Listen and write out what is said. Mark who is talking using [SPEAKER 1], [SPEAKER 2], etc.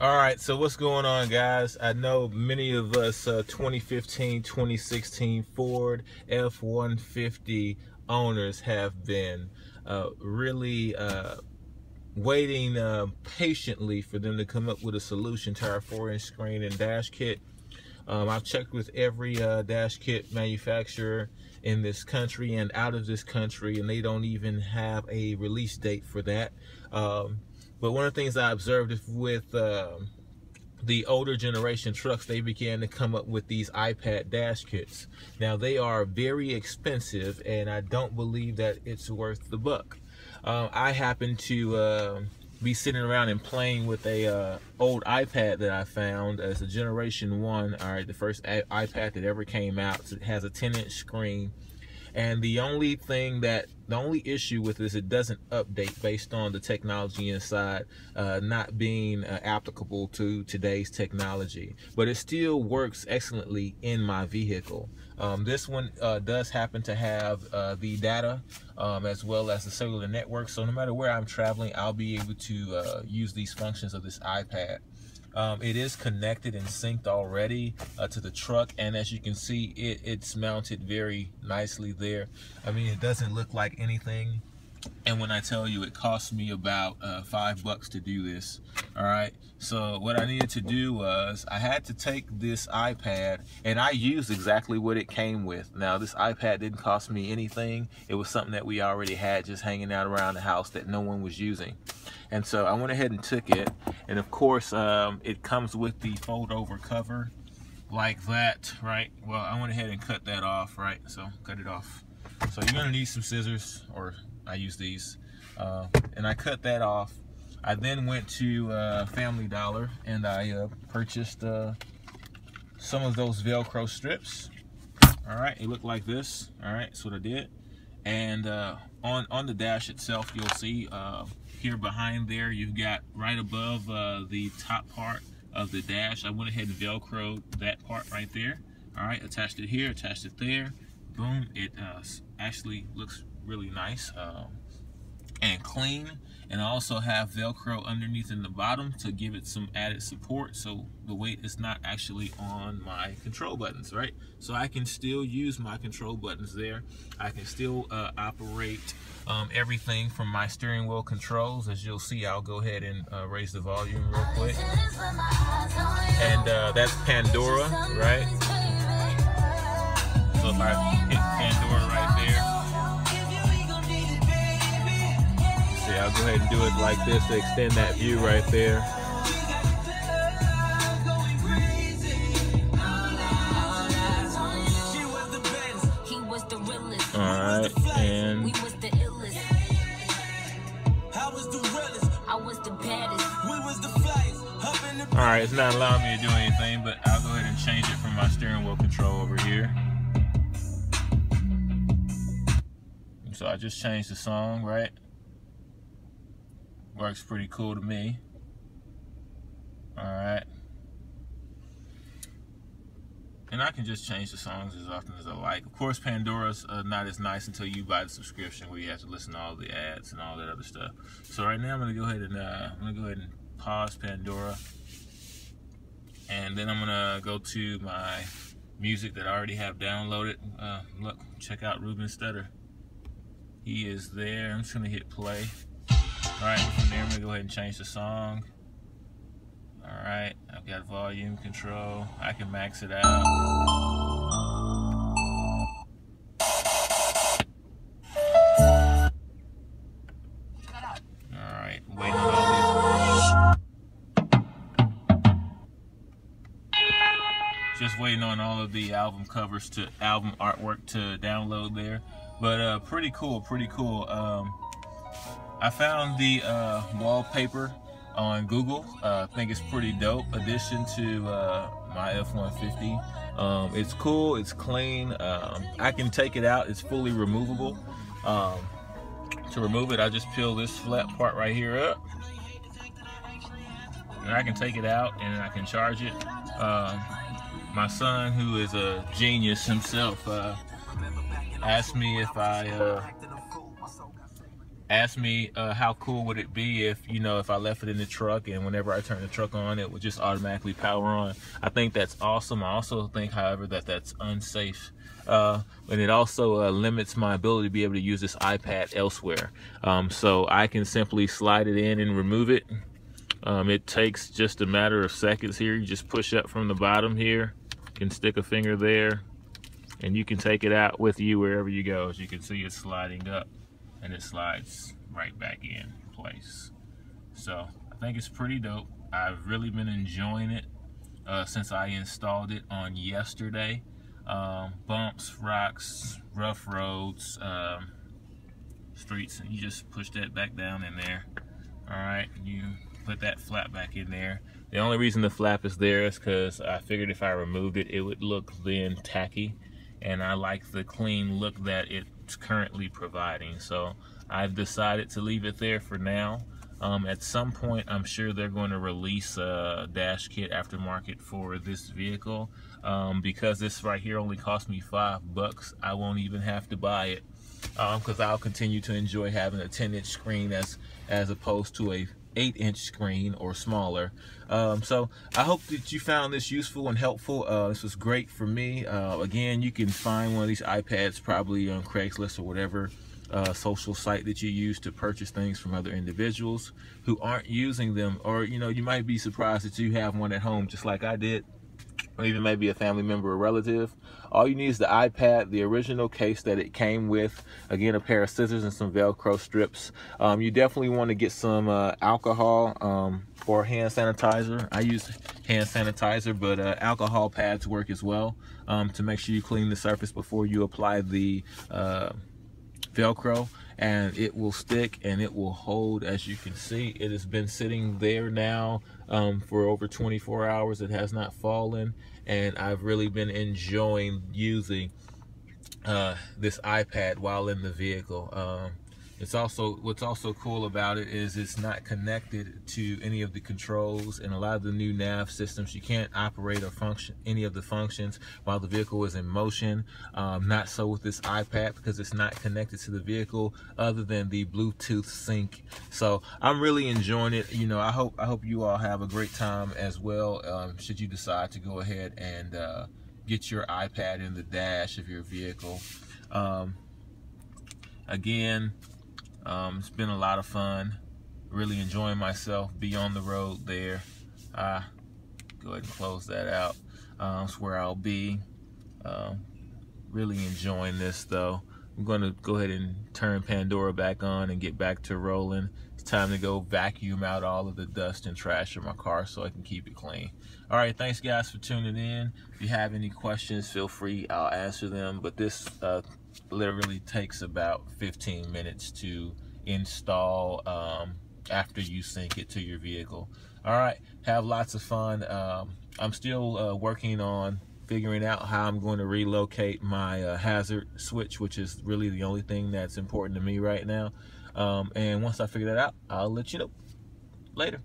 [SPEAKER 1] All right, so what's going on, guys? I know many of us 2015, 2016 Ford F150 owners have been really waiting patiently for them to come up with a solution to our 4-inch screen and dash kit. I've checked with every dash kit manufacturer in this country and out of this country, and they don't even have a release date for that. But one of the things I observed with the older generation trucks, they began to come up with these iPad dash kits. Now, they are very expensive, and I don't believe that it's worth the buck. I happen to be sitting around and playing with a old iPad that I found as a Generation 1, all right, the first iPad that ever came out. It has a 10-inch screen. And the only issue with this, it doesn't update based on the technology inside not being applicable to today's technology. But it still works excellently in my vehicle. This one does happen to have the data as well as the cellular network. So no matter where I'm traveling, I'll be able to use these functions of this iPad. It is connected and synced already to the truck, and as you can see, it's mounted very nicely there. I mean, it doesn't look like anything, and when I tell you it cost me about $5 to do this. All right, so what I needed to do was I had to take this iPad, and I used exactly what it came with. Now, this iPad didn't cost me anything. It was something that we already had just hanging out around the house that no one was using. And so I went ahead and took it, and of course it comes with the fold over cover like that, right? Well, I went ahead and cut that off, right? So cut it off. So you're gonna need some scissors, or I use these, and I cut that off. I then went to Family Dollar and I purchased some of those Velcro strips. All right, it looked like this. All right, that's what I did. And on the dash itself, you'll see here behind there, you've got right above the top part of the dash. I went ahead and Velcroed that part right there. All right, attached it here, attached it there. Boom, it actually looks really nice and clean. And I also have Velcro underneath in the bottom to give it some added support, so the weight is not actually on my control buttons, right? So I can still use my control buttons there. I can still operate everything from my steering wheel controls. As you'll see, I'll go ahead and raise the volume real quick. And that's Pandora, right? So if I hit Pandora right there, I'll go ahead and do it like this to extend that view right there. Alright, and alright, it's not allowing me to do anything, but I'll go ahead and change it from my steering wheel control over here. So I just changed the song, right? Works pretty cool to me. Alright. And I can just change the songs as often as I like. Of course, Pandora's not as nice until you buy the subscription, where you have to listen to all the ads and all that other stuff. So right now I'm gonna go ahead and pause Pandora. And then I'm gonna go to my music that I already have downloaded. Look, check out Ruben Stutter. He is there. I'm just gonna hit play. Alright, from there I'm going to go ahead and change the song. Alright, I've got volume control. I can max it out. Alright, waiting on all these. Just waiting on all of the album covers to album artwork to download there. But pretty cool, pretty cool. I found the wallpaper on Google. I think it's pretty dope addition to my F150. It's cool, it's clean. I can take it out, it's fully removable. To remove it, I just peel this flat part right here up. And I can take it out and I can charge it. My son, who is a genius himself, asked me if I asked me how cool would it be if, you know, if I left it in the truck and whenever I turn the truck on, it would just automatically power on. I think that's awesome. I also think, however, that that's unsafe. And it also limits my ability to be able to use this iPad elsewhere. So I can simply slide it in and remove it. It takes just a matter of seconds here. You just push up from the bottom here. You can stick a finger there, and you can take it out with you wherever you go. As you can see, it's sliding up, and it slides right back in place. So I think it's pretty dope. I've really been enjoying it since I installed it on yesterday. Bumps, rocks, rough roads, streets, and you just push that back down in there. All right, you put that flap back in there. The only reason the flap is there is because I figured if I removed it, it would look then tacky, and I like the clean look that it's currently providing. So I've decided to leave it there for now. At some point, I'm sure they're going to release a dash kit aftermarket for this vehicle. Because this right here only cost me $5, I won't even have to buy it, because I'll continue to enjoy having a 10-inch screen as opposed to a 8-inch screen or smaller. So I hope that you found this useful and helpful. This was great for me. Again, you can find one of these iPads probably on Craigslist or whatever social site that you use to purchase things from other individuals who aren't using them. Or, you know, you might be surprised that you have one at home just like I did, or even maybe a family member or relative. All you need is the iPad, the original case that it came with, again, a pair of scissors and some Velcro strips. You definitely want to get some alcohol or hand sanitizer. I use hand sanitizer, but alcohol pads work as well, to make sure you clean the surface before you apply the Velcro, and it will stick and it will hold. As you can see, it has been sitting there now for over 24 hours. It has not fallen, and I've really been enjoying using this iPad while in the vehicle. What's also cool about it is it's not connected to any of the controls. And a lot of the new nav systems, you can't operate or function any of the functions while the vehicle is in motion. Not so with this iPad, because it's not connected to the vehicle other than the Bluetooth sync. So I'm really enjoying it. You know, I hope you all have a great time as well, should you decide to go ahead and get your iPad in the dash of your vehicle. Again, it's been a lot of fun, really enjoying myself. Be on the road there. Go ahead and close that out. That's where I'll be. Really enjoying this though. I'm gonna go ahead and turn Pandora back on and get back to rolling. It's time to go vacuum out all of the dust and trash in my car so I can keep it clean. All right, thanks guys for tuning in. If you have any questions, feel free, I'll answer them. But this literally takes about 15 minutes to install after you sync it to your vehicle. All right, have lots of fun. I'm still working on figuring out how I'm going to relocate my hazard switch, which is really the only thing that's important to me right now. And once I figure that out, I'll let you know. Later.